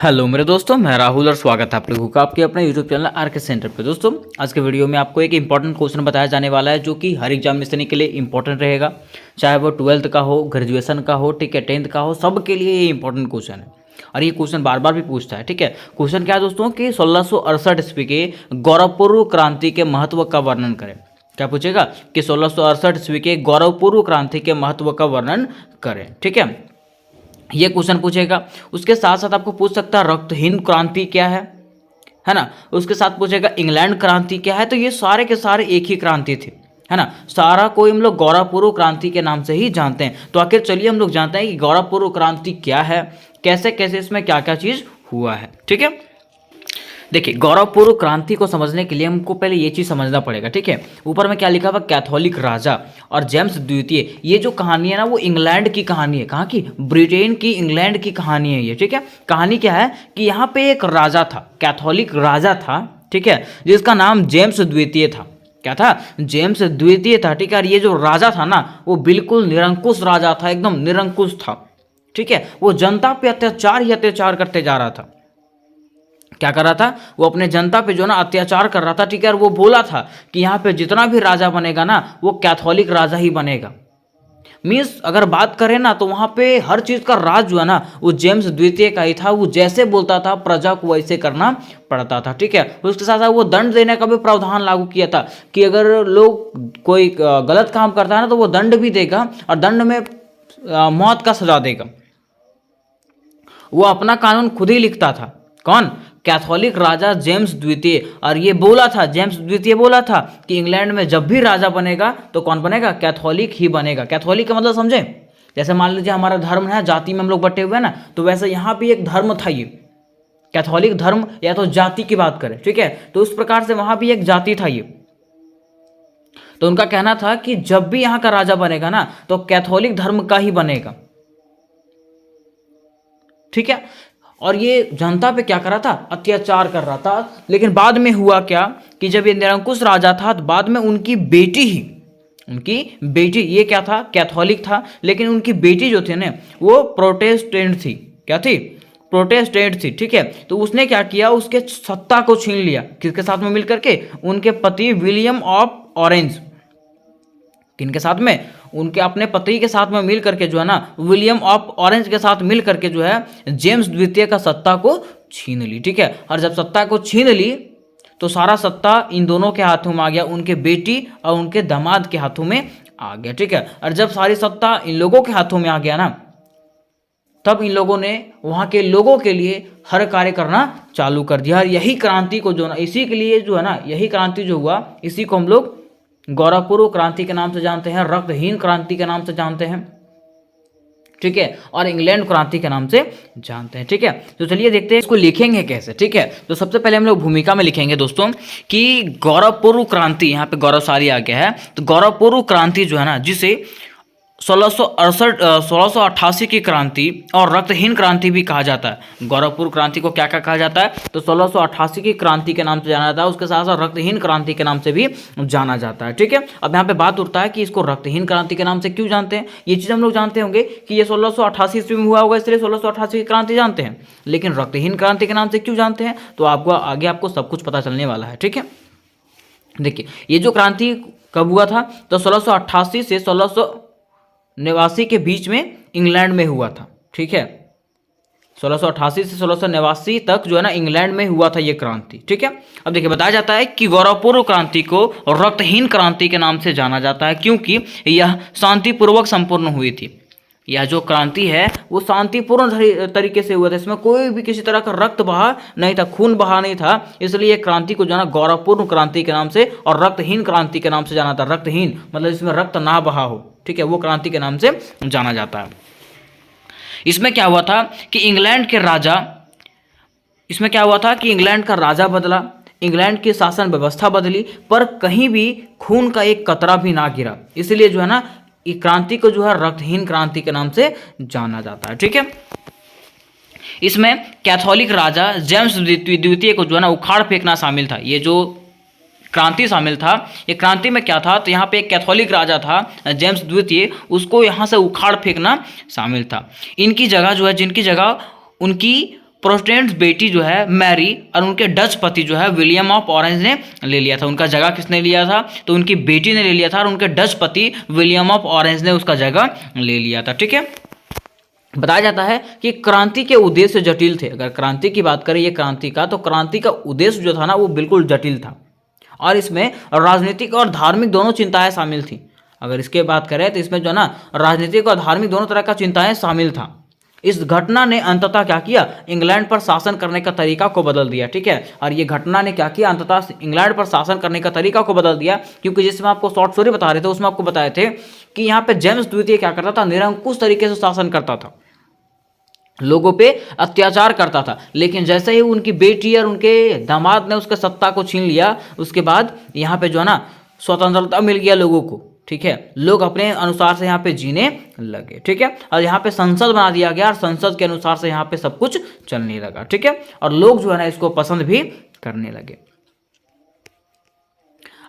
Hello मेरे दोस्तों, मैं राहुल और स्वागत है आप लोगों का आपके अपने यूट्यूब चैनल आरके सेंटर पे। दोस्तों आज के वीडियो में आपको एक इंपॉर्टेंट क्वेश्चन बताया जाने वाला है जो कि हर एग्जामिनेशन के लिए इंपॉर्टेंट रहेगा, चाहे वो 12th का हो, ग्रेजुएशन का हो, ठीक है, 10th का हो, सब के लिए ये इंपॉर्टेंट क्वेश्चन है और ये क्वेश्चन बार बार भी पूछता है। ठीक है, क्वेश्चन क्या है दोस्तों कि 1668 ईस्वी के गौरवपूर्व क्रांति के महत्व का वर्णन करें। क्या पूछेगा कि 1668 ईस्वी के गौरवपूर्व क्रांति के महत्व का वर्णन करें। ठीक है, ये क्वेश्चन पूछेगा। उसके साथ साथ आपको पूछ सकता है रक्तहीन क्रांति क्या है ना। उसके साथ पूछेगा इंग्लैंड क्रांति क्या है। तो ये सारे के सारे एक ही क्रांति थे, है ना। सारा कोई हम लोग गौरवपूर्व क्रांति के नाम से ही जानते हैं। तो आखिर चलिए हम लोग जानते हैं कि गौरवपूर्व क्रांति क्या है, कैसे कैसे इसमें क्या क्या चीज़ हुआ है। ठीक है, देखिए गौरवपूर्व क्रांति को समझने के लिए हमको पहले ये चीज़ समझना पड़ेगा। ठीक है, ऊपर में क्या लिखा हुआ, कैथोलिक राजा और जेम्स द्वितीय। ये जो कहानी है ना वो इंग्लैंड की कहानी है। कहाँ की? ब्रिटेन की, इंग्लैंड की कहानी है ये। ठीक है, कहानी क्या है कि यहाँ पे एक राजा था, कैथोलिक राजा था, ठीक है, जिसका नाम जेम्स द्वितीय था। क्या था? जेम्स द्वितीय था। ठीक है, और ये जो राजा था ना वो बिल्कुल निरंकुश राजा था, एकदम निरंकुश था। ठीक है, वो जनता पे अत्याचार ही अत्याचार करते जा रहा था। क्या कर रहा था? वो अपने जनता पे जो ना अत्याचार कर रहा था। ठीक है, और वो बोला था कि यहाँ पे जितना भी राजा बनेगा ना वो कैथोलिक राजा ही बनेगा। मीन्स अगर बात करें ना तो वहाँ पे हर चीज़ का राज जो है ना वो जेम्स द्वितीय का ही था। वो जैसे बोलता था प्रजा को वैसे करना पड़ता था। ठीक है, उसके साथ साथ वो दंड देने का भी प्रावधान लागू किया था कि अगर लोग कोई गलत काम करता है ना तो वो दंड भी देगा और दंड में मौत का सजा देगा। वो अपना कानून खुद ही लिखता था। कौन? कैथोलिक राजा जेम्स द्वितीय। और ये बोला था, जेम्स द्वितीय बोला था कि इंग्लैंड में जब भी राजा बनेगा तो कौन बनेगा? कैथोलिक ही बनेगा। कैथोलिक का मतलब समझे? जैसे मान लीजिए हमारा धर्म है, जाति में हम लोग बटे हुए हैं ना, तो वैसे यहाँ भी एक धर्म था ये कैथोलिक धर्म, या तो जाति की बात करें। ठीक है, तो उस प्रकार से वहाँ भी एक जाति था ये। तो उनका कहना था कि जब भी यहाँ का राजा बनेगा ना तो कैथोलिक धर्म का ही बनेगा। ठीक है, और ये जनता पे क्या कर रहा था? अत्याचार कर रहा था। लेकिन बाद में हुआ क्या कि जब ये निरंकुश राजा था तो बाद में उनकी बेटी ये क्या था? कैथोलिक था, लेकिन उनकी बेटी जो थी ना वो प्रोटेस्टेंट थी। क्या थी? प्रोटेस्टेंट थी। ठीक है, तो उसने क्या किया, उसके सत्ता को छीन लिया। किसके साथ में मिलकर के? उनके पति विलियम ऑफ ऑरेंज। किनके साथ में? उनके अपने पति के साथ में मिल करके जो है ना विलियम ऑफ ऑरेंज के साथ मिल करके जो है जेम्स द्वितीय का सत्ता को छीन ली। ठीक है, और जब सत्ता को छीन ली तो सारा सत्ता इन दोनों के हाथों में आ गया, उनके बेटी और उनके दामाद के हाथों में आ गया। ठीक है, और जब सारी सत्ता इन लोगों के हाथों में आ गया ना तब इन लोगों ने वहाँ के लोगों के लिए हर कार्य करना चालू कर दिया। और यही क्रांति को जो ना, इसी के लिए जो है ना, यही क्रांति जो हुआ इसी को हम लोग गौरवपूर्व क्रांति के नाम से जानते हैं, रक्तहीन क्रांति के नाम से जानते हैं। ठीक है, और इंग्लैंड क्रांति के नाम से जानते हैं। ठीक है, तो चलिए देखते हैं इसको लिखेंगे कैसे। ठीक है, तो सबसे पहले हम लोग भूमिका में लिखेंगे दोस्तों कि गौरवपूर्व क्रांति, यहाँ पे गौरवशाली आ गया है, तो गौरवपूर्व क्रांति जो है ना जिसे 1688 की क्रांति और रक्तहीन क्रांति भी कहा जाता है। गौरवपूर्व क्रांति को क्या क्या कहा जाता है? तो 1688 की क्रांति के नाम से जाना जाता है, उसके साथ साथ रक्तहीन क्रांति के नाम से भी जाना जाता है। ठीक है, अब यहाँ पे बात उठता है कि इसको रक्तहीन क्रांति के नाम से क्यों जानते हैं। ये चीज़ हम लोग जानते होंगे कि ये 1688 ईस्वी में हुआ होगा, इसलिए 1688 की क्रांति जानते हैं। लेकिन रक्तहीन क्रांति के नाम से क्यों जानते हैं तो आपको आगे आपको सब कुछ पता चलने वाला है। ठीक है, देखिए ये जो क्रांति कब हुआ था तो 1688 से 1689 के बीच में इंग्लैंड में हुआ था। ठीक है, 1688 से 1689 तक जो है ना इंग्लैंड में हुआ था ये क्रांति। ठीक है, अब देखिए बताया जाता है कि गौरवपूर्व क्रांति को रक्तहीन क्रांति के नाम से जाना जाता है क्योंकि यह शांतिपूर्वक संपूर्ण हुई थी। यह जो क्रांति है वो शांतिपूर्ण तरीके से हुआ था, इसमें कोई भी किसी तरह का रक्त बहा नहीं था, खून बहा नहीं था। इसलिए क्रांति को जो है ना गौरवपूर्ण क्रांति के नाम से और रक्तहीन क्रांति के नाम से जाना था। रक्तहीन मतलब इसमें रक्त ना बहा हो। ठीक है, वो क्रांति के नाम से जाना जाता है। इसमें क्या हुआ था कि इंग्लैंड का राजा बदला, इंग्लैंड की शासन व्यवस्था बदली, पर कहीं भी खून का एक कतरा भी ना गिरा। इसलिए जो है ना ये क्रांति को जो है रक्तहीन क्रांति के नाम से जाना जाता है। ठीक है, इसमें कैथोलिक राजा जेम्स द्वितीय को जो है ना उखाड़ फेंकना शामिल था। ये जो क्रांति शामिल था, ये क्रांति में क्या था तो यहाँ पे एक कैथोलिक राजा था जेम्स द्वितीय, उसको यहाँ से उखाड़ फेंकना शामिल था। इनकी जगह जो है, जिनकी जगह उनकी प्रोटेस्टेंट बेटी जो है मैरी और उनके डच पति जो है विलियम ऑफ ऑरेंज ने ले लिया था। उनका जगह किसने लिया था? तो उनकी बेटी ने ले लिया था और उनके डच पति विलियम ऑफ ऑरेंज ने उसका जगह ले लिया था। ठीक है, बताया जाता है कि क्रांति के उद्देश्य जटिल थे। अगर क्रांति की बात करें ये क्रांति का, तो क्रांति का उद्देश्य जो था ना वो बिल्कुल जटिल था और इसमें राजनीतिक और धार्मिक दोनों चिंताएं शामिल थी। अगर इसके बात करें तो इसमें जो है ना राजनीतिक और धार्मिक दोनों तरह का चिंताएं शामिल था। इस घटना ने अंततः क्या किया? इंग्लैंड पर शासन करने का तरीका को बदल दिया। ठीक है, और ये घटना ने क्या किया? अंततः इंग्लैंड पर शासन करने का तरीका को बदल दिया, क्योंकि जिसमें आपको शॉर्ट स्टोरी बता रहे थे उसमें आपको बताए थे कि यहाँ पे जेम्स द्वितीय क्या करता था? निरंकुश तरीके से शासन करता था, लोगों पे अत्याचार करता था। लेकिन जैसे ही उनकी बेटी और उनके दामाद ने उसके सत्ता को छीन लिया, उसके बाद यहाँ पे जो है ना स्वतंत्रता मिल गया लोगों को। ठीक है, लोग अपने अनुसार से यहाँ पे जीने लगे। ठीक है, और यहाँ पे संसद बना दिया गया और संसद के अनुसार से यहाँ पे सब कुछ चलने लगा। ठीक है, और लोग जो है ना इसको पसंद भी करने लगे।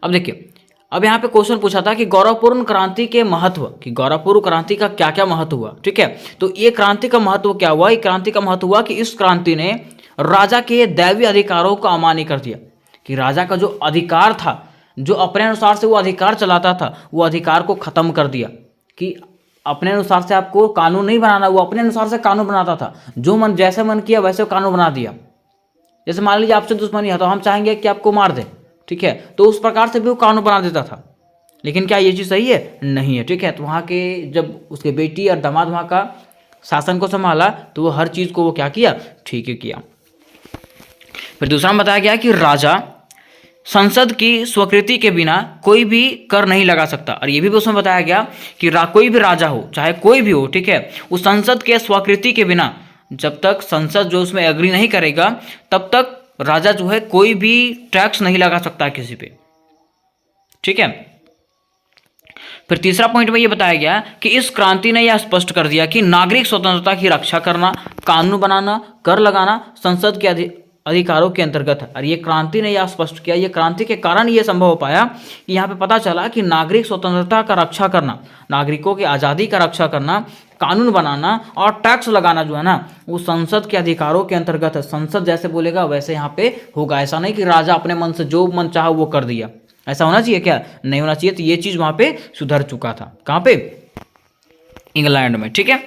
अब देखिए, अब यहाँ पे क्वेश्चन पूछा था कि गौरवपूर्ण क्रांति के महत्व, कि गौरवपूर्ण क्रांति का क्या क्या महत्व हुआ। ठीक है, तो ये क्रांति का महत्व क्या हुआ? ये क्रांति का महत्व हुआ कि इस क्रांति ने राजा के दैवीय अधिकारों को अमान्य कर दिया, कि राजा का जो अधिकार था, जो अपने अनुसार से वो अधिकार चलाता था, वो अधिकार को खत्म कर दिया। कि अपने अनुसार से आपको कानून नहीं बनाना, वो अपने अनुसार से कानून बनाता था, जो मन जैसे मन किया वैसे कानून बना दिया। जैसे मान लीजिए आपसे दुश्मनी है तो हम चाहेंगे कि आपको मार दें। ठीक है, तो उस प्रकार से भी वो कानून बना देता था। लेकिन क्या ये चीज़ सही है? नहीं है। ठीक है, तो वहाँ के जब उसके बेटी और दामाद वहाँ का शासन को संभाला तो वो हर चीज़ को वो क्या किया? ठीक है किया। फिर दूसरा में बताया गया कि राजा संसद की स्वीकृति के बिना कोई भी कर नहीं लगा सकता। और ये भी उसमें बताया गया कि कोई भी राजा हो, चाहे कोई भी हो, ठीक है, उस संसद के स्वीकृति के बिना, जब तक संसद जो उसमें एग्री नहीं करेगा तब तक राजा जो है कोई भी टैक्स नहीं लगा सकता किसी पे। ठीक है, फिर तीसरा पॉइंट में ये बताया गया कि इस क्रांति ने यह स्पष्ट कर दिया कि नागरिक स्वतंत्रता की रक्षा करना, कानून बनाना, कर लगाना संसद के अधिकारों के अंतर्गत है। और ये क्रांति ने यह स्पष्ट किया, ये क्रांति के कारण ये संभव हो पाया कि यहाँ पे पता चला कि नागरिक स्वतंत्रता का रक्षा करना, नागरिकों की आज़ादी का रक्षा करना, कानून बनाना और टैक्स लगाना जो है ना वो संसद के अधिकारों के अंतर्गत है। संसद जैसे बोलेगा वैसे यहाँ पे होगा। ऐसा नहीं कि राजा अपने मन से जो मन चाहा वो कर दिया। ऐसा होना चाहिए क्या? नहीं होना चाहिए। तो ये चीज़ वहाँ पे सुधर चुका था। कहाँ पे? इंग्लैंड में। ठीक है,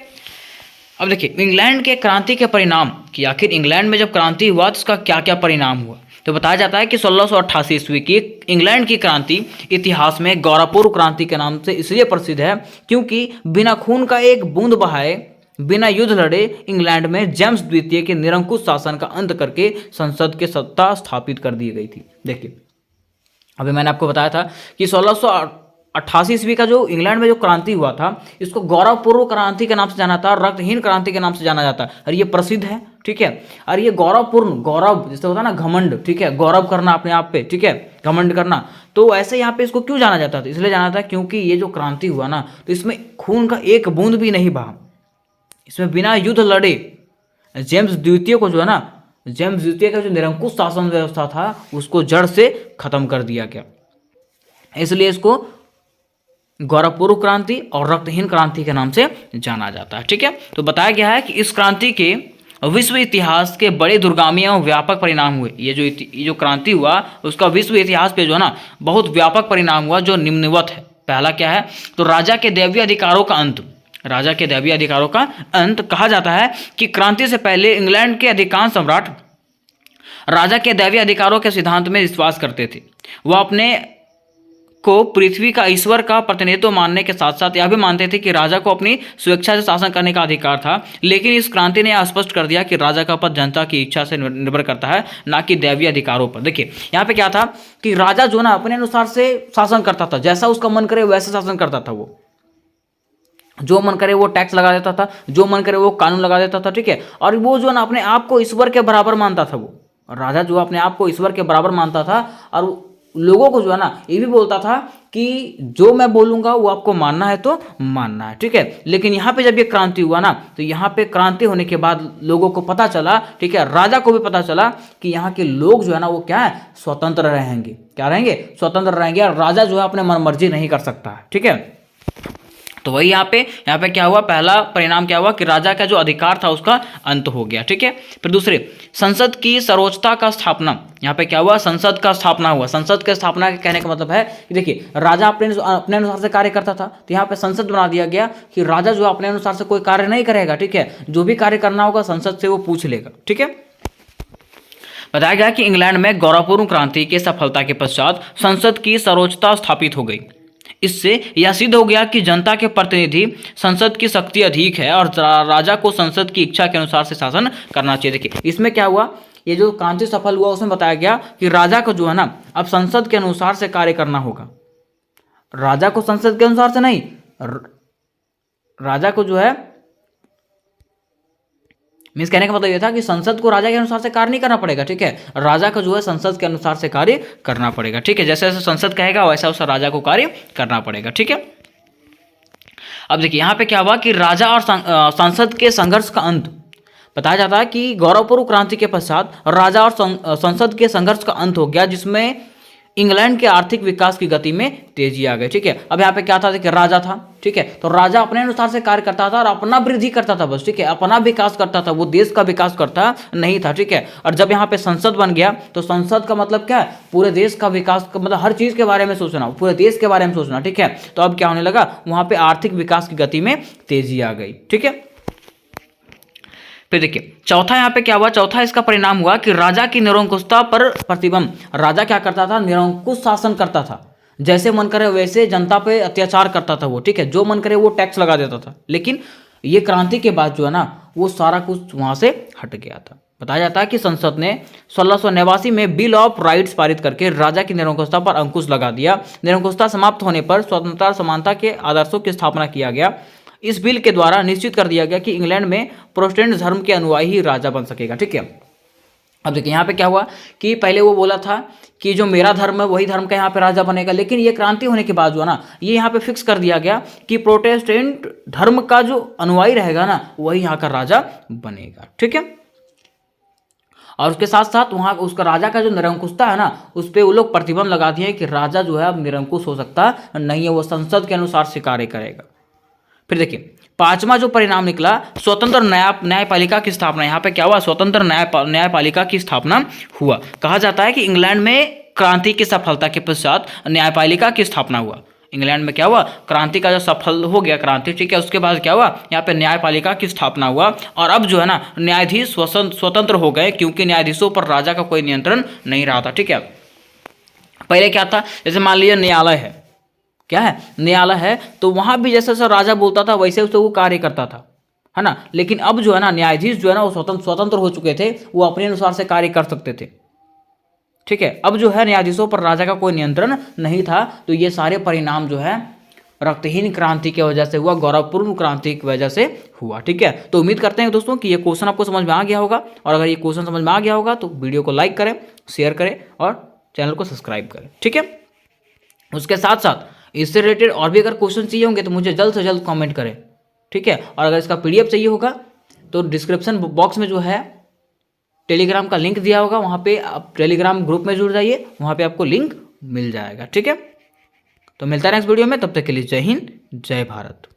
अब देखिए इंग्लैंड के क्रांति के परिणाम, कि आखिर इंग्लैंड में जब क्रांति हुआ तो इसका क्या क्या परिणाम हुआ। तो बताया जाता है कि 1688 ईस्वी की इंग्लैंड की क्रांति इतिहास में गौरवपूर्ण क्रांति के नाम से इसलिए प्रसिद्ध है क्योंकि बिना खून का एक बूंद बहाए, बिना युद्ध लड़े इंग्लैंड में जेम्स द्वितीय के निरंकुश शासन का अंत करके संसद की सत्ता स्थापित कर दी गई थी। देखिए अभी मैंने आपको बताया था कि 1688 ईस्वी का जो इंग्लैंड में जो क्रांति हुआ था इसको गौरवपूर्ण क्रांति के नाम से जाना था, रक्तहीन क्रांति के नाम से जाना जाता है। और ये प्रसिद्ध है। ठीक है, और ये गौरवपूर्ण, गौरव जैसे होता है ना घमंड, ठीक है, गौरव करना अपने आप पे, ठीक है, घमंड करना, तो ऐसे यहाँ पे इसको क्यों जाना जाता था? इसलिए जाना था क्योंकि ये जो क्रांति हुआ ना तो इसमें खून का एक बूंद भी नहीं बहा, इसमें बिना युद्ध लड़े जेम्स द्वितीय को जो है ना, जेम्स द्वितीय का जो निरंकुश शासन व्यवस्था था उसको जड़ से खत्म कर दिया गया। इसलिए इसको गौरवपूर्ण क्रांति और रक्तहीन क्रांति के नाम से जाना जाता है। ठीक है, तो बताया गया है कि इस क्रांति के विश्व इतिहास के बड़े दूरगामी एवं व्यापक परिणाम हुए। ये जो क्रांति हुआ उसका विश्व इतिहास पे जो है ना बहुत व्यापक परिणाम हुआ जो निम्नवत है। पहला क्या है? तो राजा के दैवीय अधिकारों का अंत। राजा के दैवीय अधिकारों का अंत। कहा जाता है कि क्रांति से पहले इंग्लैंड के अधिकांश सम्राट राजा के दैवीय अधिकारों के सिद्धांत में विश्वास करते थे। वह अपने को पृथ्वी का ईश्वर का प्रतिनिधित्व मानने के साथ साथ यह भी मानते थे कि राजा को अपनी स्वेच्छा से शासन करने का अधिकार था। लेकिन इस क्रांति ने यह स्पष्ट कर दिया कि राजा का पद जनता की इच्छा से निर्भर करता है, ना कि दैवीय अधिकारों पर। देखिए यहाँ पे क्या था कि राजा जो ना अपने अनुसार से शासन करता था, जैसा उसका मन करे वैसे शासन करता था। वो जो मन करे वो टैक्स लगा देता था, जो मन करे वो कानून लगा देता था। ठीक है, और वो जो ना अपने आप को ईश्वर के बराबर मानता था। वो राजा जो अपने आप को ईश्वर के बराबर मानता था और लोगों को जो है ना ये भी बोलता था कि जो मैं बोलूँगा वो आपको मानना है तो मानना है। ठीक है, लेकिन यहाँ पे जब ये क्रांति हुआ ना तो यहाँ पे क्रांति होने के बाद लोगों को पता चला, ठीक है, राजा को भी पता चला कि यहाँ के लोग जो है ना वो क्या है, स्वतंत्र रहेंगे। क्या रहेंगे? स्वतंत्र रहेंगे। और राजा जो है अपने मन मर्जी नहीं कर सकता है। ठीक है, तो वही यहाँ पे क्या हुआ, पहला परिणाम क्या हुआ कि राजा का जो अधिकार था उसका अंत हो गया। ठीक है, फिर दूसरे, संसद की सर्वोच्चता का स्थापना। यहाँ पे क्या हुआ, संसद का स्थापना हुआ। संसद के स्थापना के कहने का मतलब है कि देखिए राजा अपने अनुसार से कार्य करता था, तो यहाँ पे संसद बना दिया गया कि राजा जो अपने अनुसार से कोई कार्य नहीं करेगा। ठीक है, जो भी कार्य करना होगा संसद से वो पूछ लेगा। ठीक है, बताया गया कि इंग्लैंड में गौरवपूर्ण क्रांति की सफलता के पश्चात संसद की सर्वोच्चता स्थापित हो गई। इससे यह सिद्ध हो गया कि जनता के प्रतिनिधि संसद की शक्ति अधिक है और राजा को संसद की इच्छा के अनुसार से शासन करना चाहिए। देखिए इसमें क्या हुआ, ये जो क्रांति सफल हुआ उसमें बताया गया कि राजा को जो है ना अब संसद के अनुसार से कार्य करना होगा। राजा को संसद के अनुसार से नहीं, राजा को जो है मीन्स कहने का मतलब यह था कि संसद को राजा के अनुसार से कार्य नहीं करना पड़ेगा। ठीक है, राजा को जो है संसद के अनुसार से कार्य करना पड़ेगा। ठीक है, जैसे जैसे संसद कहेगा वैसा वैसा राजा को कार्य करना पड़ेगा। ठीक है, अब देखिए यहाँ पे क्या हुआ कि राजा और संसद के संघर्ष का अंत। बताया जाता है कि गौरवपूर्ण क्रांति के पश्चात राजा और संसद के संघर्ष का अंत हो गया, जिसमें इंग्लैंड के आर्थिक विकास की गति में तेजी आ गई। ठीक है, अब यहाँ पे क्या था, देखिए राजा था। ठीक है, तो राजा अपने अनुसार से कार्य करता था और अपना वृद्धि करता था बस। ठीक है, अपना विकास करता था, वो देश का विकास करता नहीं था। ठीक है, और जब यहाँ पे संसद बन गया तो संसद का मतलब क्या है, पूरे देश का विकास का मतलब हर चीज के बारे में सोचना, पूरे देश के बारे में सोचना। ठीक है, तो अब क्या होने लगा, वहां पे आर्थिक विकास की गति में तेजी आ गई। ठीक है, फिर देखिए चौथा यहाँ पे क्या हुआ, चौथा इसका परिणाम हुआ कि राजा की निरंकुशता पर प्रतिबंध। राजा क्या करता था, निरंकुश शासन करता था, जैसे मन करे वैसे जनता पे अत्याचार करता था वो। ठीक है, जो मन करे वो टैक्स लगा देता था। लेकिन ये क्रांति के बाद जो है ना वो सारा कुछ वहां से हट गया था। बताया जाता है कि संसद ने 1689 में बिल ऑफ राइट्स पारित करके राजा की निरंकुशता पर अंकुश लगा दिया। निरंकुशता समाप्त होने पर स्वतंत्रता समानता के आदर्शों की स्थापना किया गया। इस बिल के द्वारा निश्चित कर दिया गया कि इंग्लैंड में प्रोटेस्टेंट धर्म के अनुयायी ही राजा बन सकेगा। ठीक है, अब देखिए यहाँ पे क्या हुआ कि पहले वो बोला था कि जो मेरा धर्म है वही धर्म का यहाँ पे राजा बनेगा, लेकिन ये क्रांति होने के बाद जो है ना ये यहाँ पे फिक्स कर दिया गया कि प्रोटेस्टेंट धर्म का जो अनुयायी रहेगा ना वही यहाँ का राजा बनेगा। ठीक है, और उसके साथ साथ वहाँ उसका राजा का जो निरंकुशता है ना उस पर वो लोग प्रतिबंध लगा दिए कि राजा जो है अब निरंकुश हो सकता नहीं है, वो संसद के अनुसार से कार्य करेगा। फिर देखिए पांचवा जो परिणाम निकला, स्वतंत्र न्यायपालिका की स्थापना। यहाँ पे क्या हुआ, स्वतंत्र न्यायपालिका की स्थापना हुआ। कहा जाता है कि इंग्लैंड में क्रांति की सफलता के पश्चात न्यायपालिका की स्थापना हुआ। इंग्लैंड में क्या हुआ, क्रांति का जो सफल हो गया क्रांति, ठीक है, उसके बाद क्या हुआ, यहाँ पे न्यायपालिका की स्थापना हुआ। और अब जो है ना न्यायाधीश स्वतंत्र हो गए, क्योंकि न्यायाधीशों पर राजा का कोई नियंत्रण नहीं रहा था। ठीक है, पहले क्या था, जैसे मान लीजिए न्यायालय है, क्या है, न्यायालय है, तो वहां भी जैसे जैसे राजा बोलता था वैसे वैसे वो कार्य करता था, है ना। लेकिन अब जो है ना न्यायाधीश जो है ना वो स्वतंत्र हो चुके थे, वो अपने अनुसार से कार्य कर सकते थे। ठीक है, अब जो है न्यायाधीशों पर राजा का कोई नियंत्रण नहीं था। तो ये सारे परिणाम जो है रक्तहीन क्रांति की वजह से हुआ, गौरवपूर्ण क्रांति की वजह से हुआ। ठीक है, तो उम्मीद करते हैं दोस्तों कि ये क्वेश्चन आपको समझ में आ गया होगा, और अगर ये क्वेश्चन समझ में आ गया होगा तो वीडियो को लाइक करें, शेयर करें और चैनल को सब्सक्राइब करें। ठीक है, उसके साथ साथ इससे रिलेटेड और भी अगर क्वेश्चन चाहिए होंगे तो मुझे जल्द से जल्द कमेंट करें। ठीक है, और अगर इसका पीडीएफ चाहिए होगा तो डिस्क्रिप्शन बॉक्स में जो है टेलीग्राम का लिंक दिया होगा, वहाँ पे आप टेलीग्राम ग्रुप में जुड़ जाइए, वहाँ पे आपको लिंक मिल जाएगा। ठीक है, तो मिलता है नेक्स्ट वीडियो में, तब तक के लिए जय हिंद जय भारत।